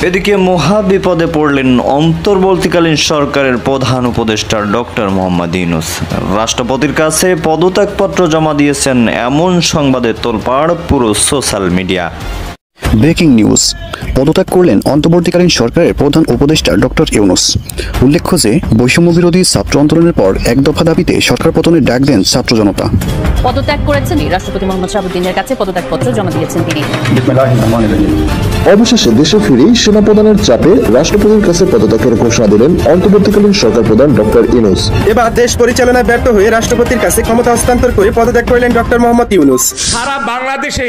এদিকে মহা বিপদে পড়লেন অন্তর্বর্তীকালীন সরকারের প্রধান উপদেষ্টা ডক্টর মোহাম্মদ ইউনূস। রাষ্ট্রপতির কাছে পদত্যাগপত্র জমা দিয়েছেন এমন সংবাদে তোলপাড় পুরো সোশ্যাল মিডিয়া। ব্রেকিং নিউজ, পদত্যাগ করলেন অন্তর্বর্তীকালীন সরকারের প্রধান উপদেষ্টা ডক্টর ইউনূস। উল্লেখ্য যে বৈষম্য বিরোধী ছাত্র আন্দোলনের পর এক দফা দাবিতে সরকার পতনের ডাক দেন ছাত্র জনতা। পদত্যাগ করেছেন রাষ্ট্রপতি মোহাম্মদ শাহাবুদ্দিনের কাছে পদত্যাগপত্র জমা দিয়েছেন তিনি। অবশেষে দেশে ফিরে সেনাপ্রধানের চাপে রাষ্ট্রপতির কাছে পদত্যাগের ঘোষণা দিলেন অন্তর্বর্তীকালীন সরকার প্রধান ডক্টর ইউনূস। এবার দেশ পরিচালনায় ব্যর্থ হয়ে রাষ্ট্রপতির কাছে ক্ষমতা হস্তান্তর করে পদত্যাগ করলেন ডক্টর মোহাম্মদ ইউনূস। সারা বাংলাদেশে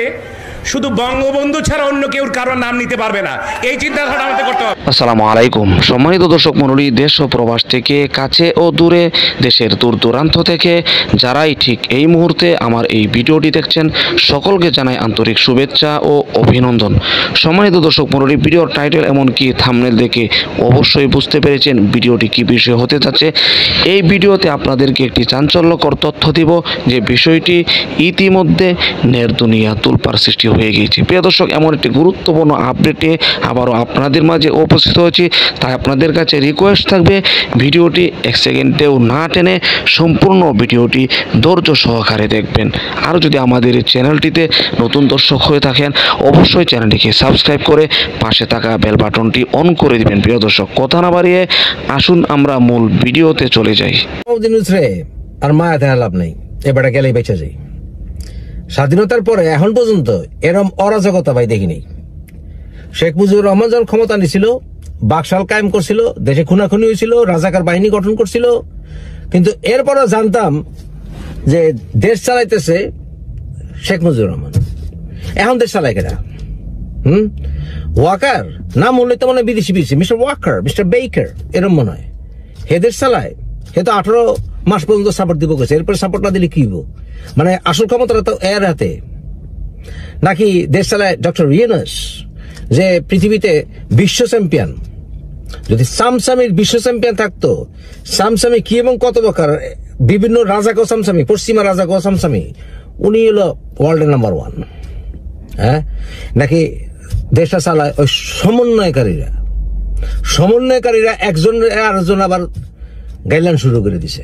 শুধু বঙ্গবন্ধু ছাড়া অন্য কেউ কারো নাম নিতে পারবে না, এই চিন্তাধারা আমাদের করতে হবে। আসসালামু আলাইকুম সম্মানিত দর্শক মণ্ডলী, দেশ ও প্রবাস থেকে কাছে ও দূরে, দেশের দূর দূরান্ত থেকে যারাই ঠিক এই মুহূর্তে আমার এই ভিডিওটি দেখছেন সকলকে জানাই আন্তরিক শুভেচ্ছা ও অভিনন্দন। সম্মানিত দর্শক মণ্ডলী, ভিডিওর টাইটেল এমনকি থাম্বনেল দেখে অবশ্যই বুঝতে পেরেছেন ভিডিওটি কী বিষয় হতে যাচ্ছে। এই ভিডিওতে আপনাদেরকে একটি চাঞ্চল্যকর তথ্য দিব যে বিষয়টি ইতিমধ্যে নেড়দুনিয়া তুলপাড় সৃষ্টি হয়ে গিয়েছে। প্রিয় দর্শক, এমন একটি গুরুত্বপূর্ণ আপডেট নিয়ে আবারও আপনাদের মাঝে উপস্থিত হয়েছি। তাই আপনাদের কাছে রিকোয়েস্ট থাকবে ভিডিওটি এক সেকেন্ডেও না টেনে সম্পূর্ণ ভিডিওটি ধৈর্য সহকারে দেখবেন। আর যদি আমাদের এই চ্যানেলটিতে নতুন দর্শক হয়ে থাকেন অবশ্যই চ্যানেলটিকে সাবস্ক্রাইব করে পাশে থাকা বেল বাটনটি অন করে দিবেন। প্রিয় দর্শক, কথা না বাড়িয়ে আসুন আমরা মূল ভিডিওতে চলে যাই। আর মায়া দেওয়া লাভ নেই, এবারে গেলেই বেঁচে যাই। স্বাধীনতার পরে এখন পর্যন্ত এরম অরাজকতা ভাই দেখিনি। শেখ মুজিবুর রহমান যখন ক্ষমতা নিছিল, বাকশাল কায়েম করছিল, দেশে খুনাখুনি হয়েছিল, রাজাকার বাহিনী গঠন করছিল, কিন্তু এরপরও জানতাম যে দেশ চালাইতেছে শেখ মুজিবুর রহমান। এখন দেশ চালায় কেনা ওয়াকার নাম মনে তো মনে বিদেশি মিস্টার ওয়াকার, মিস্টার বেকার এরম মনে হয়। হে দেশ চালায়, হে তো 18 মাস পর্যন্ত সাপোর্ট দিব গেছে, এরপরে সাপোর্ট না দিলে কি হইব? মানে আসল ক্ষমতাটা তো এর হাতে। নাকি দেশ চালায় ডক্টর ইউনূস, যে পৃথিবীতে বিশ্ব চ্যাম্পিয়ন। যদি সামসামির বিশ্ব চ্যাম্পিয়ন থাকতো, সামসামি কি এবং কত প্রকার, বিভিন্ন রাজা গো সামসামি, পশ্চিমা রাজা গো সামসামি, উনি হলো ওয়ার্ল্ডের নাম্বার 1। হ্যাঁ, নাকি দেশটা চালায় ওই সমন্বয়কারীরা একজন আরেকজন আবার গাইডলাইন শুরু করে দিছে।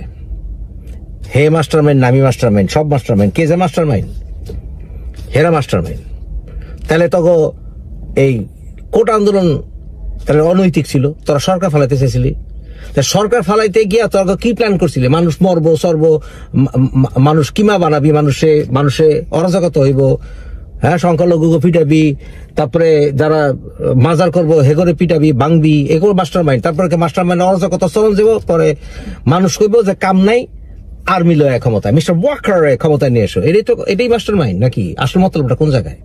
হে মাস্টার মাইন্ড, নামি মাস্টার মাইন্ড, সব মাস্টার মাইন্ড। কে যে মাস্টার মাইন্ড? হেরা মাস্টার মাইন্ড। তাহলে তখন এই কোটা আন্দোলন তাহলে অনৈতিক ছিল, তোরা সরকার ফালাইতে চাইছিলি। সরকার ফালাইতে গিয়া তোরা কি প্ল্যান করছিলি? মানুষ মরবো, মানুষ কিমা বানাবি, মানুষে অরাজকতা হইব, হ্যাঁ, সংখ্যালঘুকে পিটাবি, তারপরে যারা মাজার করবো হেগরে পিটাবি, বাংবি, এগুলো মাস্টার মাইন্ড। তারপরে মাস্টার মাইন্ড অরাজকতা চলন যাব, পরে মানুষ কইব যে কাম নাই, আর্মি লয় ক্ষমতায়, মিস্টার ওয়াকার ক্ষমতায় নিয়ে এসো। এটাই মাস্টার মাইন্ড নাকি? আসল মতলবটা কোন জায়গায়?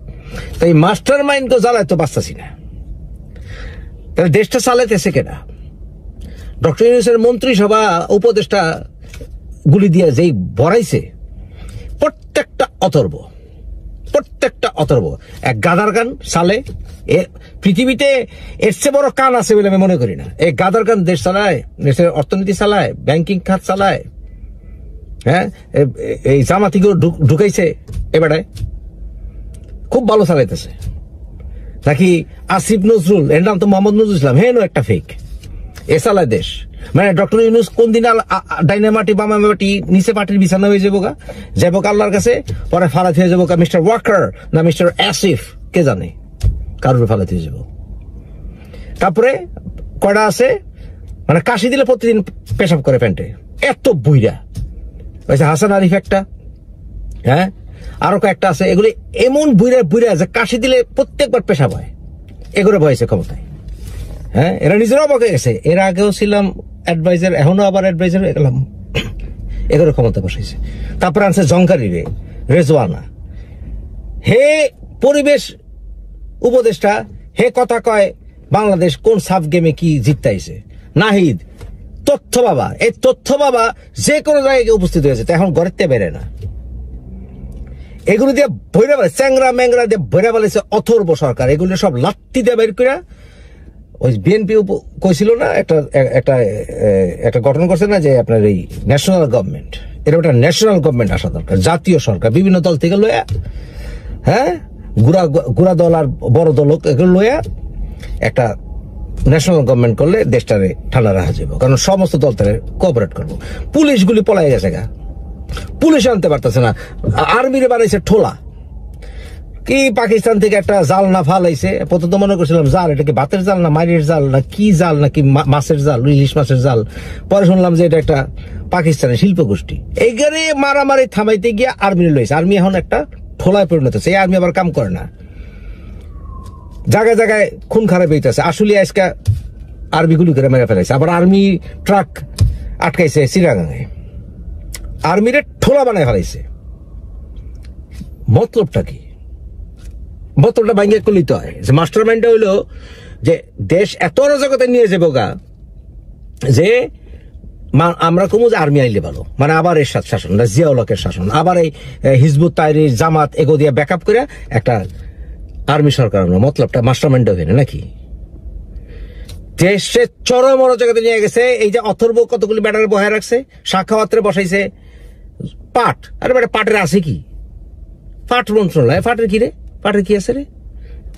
তাই মাস্টার মাইন্ড তো জ্বালায় তো বাঁচতাছি না। তাহলে দেশটা চালাইতেছে কেনা? ডক্টর ইউনূসের মন্ত্রিসভা উপদেষ্টা গুলি দিয়ে যেই ভরাইছে, প্রত্যেকটা অথর্ব এক গাদার কান চালে। পৃথিবীতে এর চেয়ে বড় কান আছে বলে আমি মনে করি না। এই গাদার কান দেশ চালায়, দেশের অর্থনীতি চালায়, ব্যাংকিং খাত চালায়। হ্যাঁ, এই জামাতিকেও ঢুকাইছে, এবারে খুব ভালো চালাইতেছে। নাকি আসিফ নজরুল, এর নাম তো মোহাম্মদ নজরুল ইসলাম, হেন একটা ফেক, এ চালায় দেশ। মানে ডক্টর ইউনূস কোন দিন ডাইনামাটি বামামাটি নিচে পাটির বিছানা হয়ে যাবো আল্লাহর কাছে, পরে ফালাত হয়ে যাবো মিস্টার ওয়াকার না মিস্টার আসিফ, কে জানে কারোর ফালাত হয়ে যাব। তারপরে কয়টা আছে, মানে কাশি দিলে প্রতিদিন পেশাব করে প্যান্টে, এত বুইরা। হাসান আরিফ একটা, হ্যাঁ, আরো কয়েকটা আছে, এগুলি এমন বুইরা যে কাশি দিলে প্রত্যেকবার পেশাব হয়। এগুলো বয়েছে ক্ষমতায়। হ্যাঁ, এরা নিজেরাও অবাক হয়ে গেছে। এর আগেও ছিলাম অ্যাডভাইজার, এখনো আবার অ্যাডভাইজার হয়ে গেলাম। এগুলো ক্ষমতা বসাইছে। তারপর আনছে জঙ্কারি রেজওয়ানা, হে পরিবেশ উপদেষ্টা, হে কথা কয় বাংলাদেশ কোন সাব গেমে কি জিততাইছে। নাহিদ তথ্য বাবা, এই তথ্য বাবা যে কোনো জায়গায় উপস্থিত হয়েছে, এখন ঘরের থেকে বেড়ে না। এগুলো দিয়ে ভৈরা বেড়ে, চ্যাংরা ম্যাংরা দিয়ে ভৈরা বেড়েছে অথর্ব সরকার। এগুলো সব লাত্তি দিয়ে বের করে ওই বিএনপি কইছিল না, একটা গঠন করছে না যে আপনার এই ন্যাশনাল গভর্নমেন্ট, এরকম একটা ন্যাশনাল গভর্নমেন্ট আসা দরকার, জাতীয় সরকার, বিভিন্ন দল থেকে লয়া, হ্যাঁ, গুড়া দল আর বড় দল এগুলো লয়া একটা ন্যাশনাল গভর্নমেন্ট করলে দেশটারে ঠান্ডা রাখা যাবে, কারণ সমস্ত দল তারা কোঅপারেট করবো। পুলিশগুলি পলাই গেছে গা, পুলিশ আনতে পারতেছে না, আর্মিরে বানাইছে ঠোলা। কি পাকিস্তান থেকে একটা জাল না ফালাইছে, প্রথম মনে করছিলাম জাল, এটা কি ভাতের জাল না মারির জাল না কি জাল নাকি মাছের জাল, ইলিশ মাছের জাল। পরে শুনলাম যে এটা একটা পাকিস্তানের শিল্প গোষ্ঠী। এইখানে মারামারি থামাইতে গিয়ে আর্মি লইছে, আর্মি এখন একটা ঠোলায় পরিণত হচ্ছে। এই আর্মি আবার কাম করে না, জায়গায় জায়গায় খুন খারাপ হইতেছে। আসলে আজকে আর্মি গুলি করে মেরে ফেলাইছে, আবার আর্মি ট্রাক আটকাইছে চিরাগাঙে, আর্মিরে ঠোলা বানায় ফেলাইছে। মতলবটা কি? মতলবটা ভাঙ্গে করলেই তো হয় যে মাস্টার মাইন্ডটা হইলো যে দেশ এত অরাজকতা নিয়ে যাবো গা যে আমরা কমু যে আর্মি আইলে ভালো, মানে আবার এরশাদ শাসন, জিয়াউলকের শাসন, আবার এই হিজবুত তাহরির জামাত এগো দিয়ে ব্যাকআপ করে একটা আর্মি সরকার। মতলবটা মাস্টার মাইন্ডটা হয় নাকি? দেশে চরম অরাজকতা নিয়ে গেছে। এই যে অথর্ব কতগুলি ব্যাটারে বহায় রাখছে, সাক্ষাৎরে বসাইছে পাট। আরে বেটা পাটের আছে কি? পাট মন্ত্রণালয়, পাটের কি রে? পাটের কি আছে রে?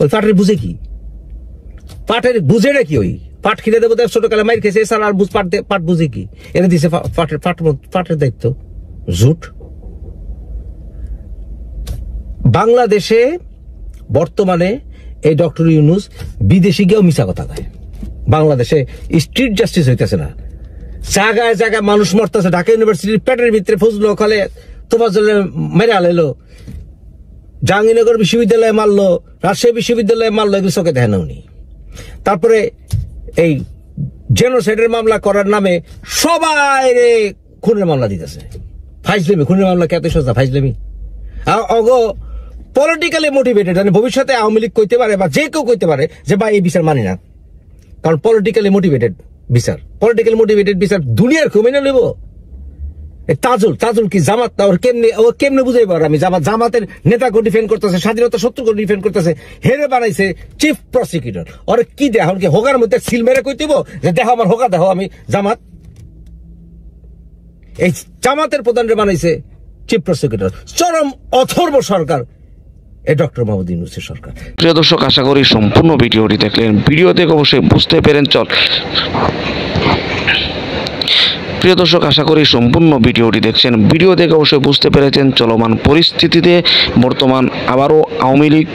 ওই পাটের বুঝে কি? পাটের বুঝে না কি? ওই পাট কিনে দেবো ছোট কালে মাইর খেয়েছে, এছাড়া আর পাট বুঝে কি? এনে দিছে পাটের দায়িত্ব। জুট। বাংলাদেশে বর্তমানে এই ডক্টর ইউনূস বিদেশি গিয়েও মিছা কথা কয়। বাংলাদেশে স্ট্রিট জাস্টিস হইতেছে না, জায়গায় জায়গায় মানুষ মরতেছে। ঢাকা ইউনিভার্সিটির পেটের ভিতরে ফজলুল হক খালে তোফাজ্জলে মেরে আলাইলো, জাহাঙ্গীরনগর বিশ্ববিদ্যালয়ে মারলো, রাজশাহী বিশ্ববিদ্যালয়ে মারলো, এগুলো চোখে দেখে না উনি। তারপরে এই জেনোসাইডের মামলা করার নামে সবাই খুনের মামলা দিতেছে। ফাইজলামি, খুনের মামলা কে এত সোজা? ফাইজলামি। অগ পলিটিক্যালি মোটিভেটেড, মানে ভবিষ্যতে আওয়ামী লীগ কইতে পারে বা যে কেউ কইতে পারে যে ভাই এই বিচার মানি না, কারণ পলিটিক্যালি মোটিভেটেড বিচার। পলিটিক্যালি মোটিভেটেড বিচার দুনিয়ার কেউ মেনে নেব? তাজুল কি জামাত? ও কেমনে বুঝাই পার? আমি জামাতের নেতাকে ডিফেন্ড করতেছে, স্বাধীনতা শত্রুকে ডিফেন্ড করতেছে, হেরে বানাইছে চিফ প্রসিকিউটর। ওরে কি দেখ কি হোগার মধ্যে সিল মেরে কই দিব যে দেখো আমার হোগা, দেখো আমি জামাত। এই জামাতের প্রধানরে বানাইছে চিফ প্রসিকিউটর। চরম অথর্ব সরকার এই ডক্টর মোহাম্মদ ইউনূসের সরকার। প্রিয় দর্শক, আশা করি সম্পূর্ণ ভিডিওটি দেখলেন। ভিডিও থেকে অবশ্যই বুঝতে পেরেন প্রিয় দর্শক, আশা করি সম্পূর্ণ ভিডিওটি দেখছেন। ভিডিও থেকে অবশ্যই বুঝতে পেরেছেন চলমান পরিস্থিতিতে বর্তমান আবারও আওয়ামী লীগ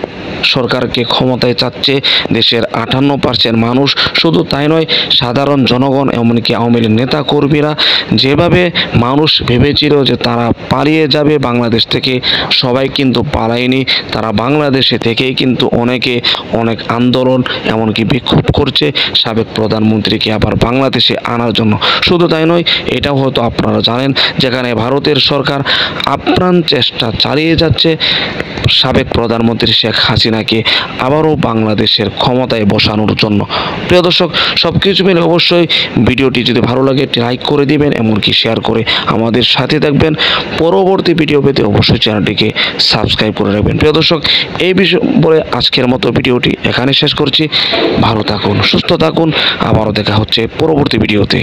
সরকারকে ক্ষমতায় চাচ্ছে দেশের 58% মানুষ। শুধু তাই নয়, সাধারণ জনগণ এমনকি আওয়ামী লীগ নেতা কর্মীরা যেভাবে মানুষ ভেবেছিল যে তারা পালিয়ে যাবে বাংলাদেশ থেকে, সবাই কিন্তু পালায়নি। তারা বাংলাদেশে থেকেই কিন্তু অনেকে অনেক আন্দোলন এমনকি বিক্ষোভ করছে সাবেক প্রধানমন্ত্রীকে আবার বাংলাদেশে আনার জন্য। শুধু তাই নয়, এটাও হয়তো আপনারা জানেন যেখানে ভারতের সরকার আপ্রাণ চেষ্টা চালিয়ে যাচ্ছে সাবেক প্রধানমন্ত্রী শেখ হাসিনাকে আবারও বাংলাদেশের ক্ষমতায় বসানোর জন্য। প্রিয় দর্শক, সব কিছু মিলে অবশ্যই ভিডিওটি যদি ভালো লাগে লাইক করে দিবেন, এমনকি শেয়ার করে আমাদের সাথে থাকবেন। পরবর্তী ভিডিও পেতে অবশ্যই চ্যানেলটিকে সাবস্ক্রাইব করে রাখবেন। প্রিয় দর্শক, এই বিষয় বলে আজকের মতো ভিডিওটি এখানে শেষ করছি। ভালো থাকুন, সুস্থ থাকুন, আবারও দেখা হচ্ছে পরবর্তী ভিডিওতে।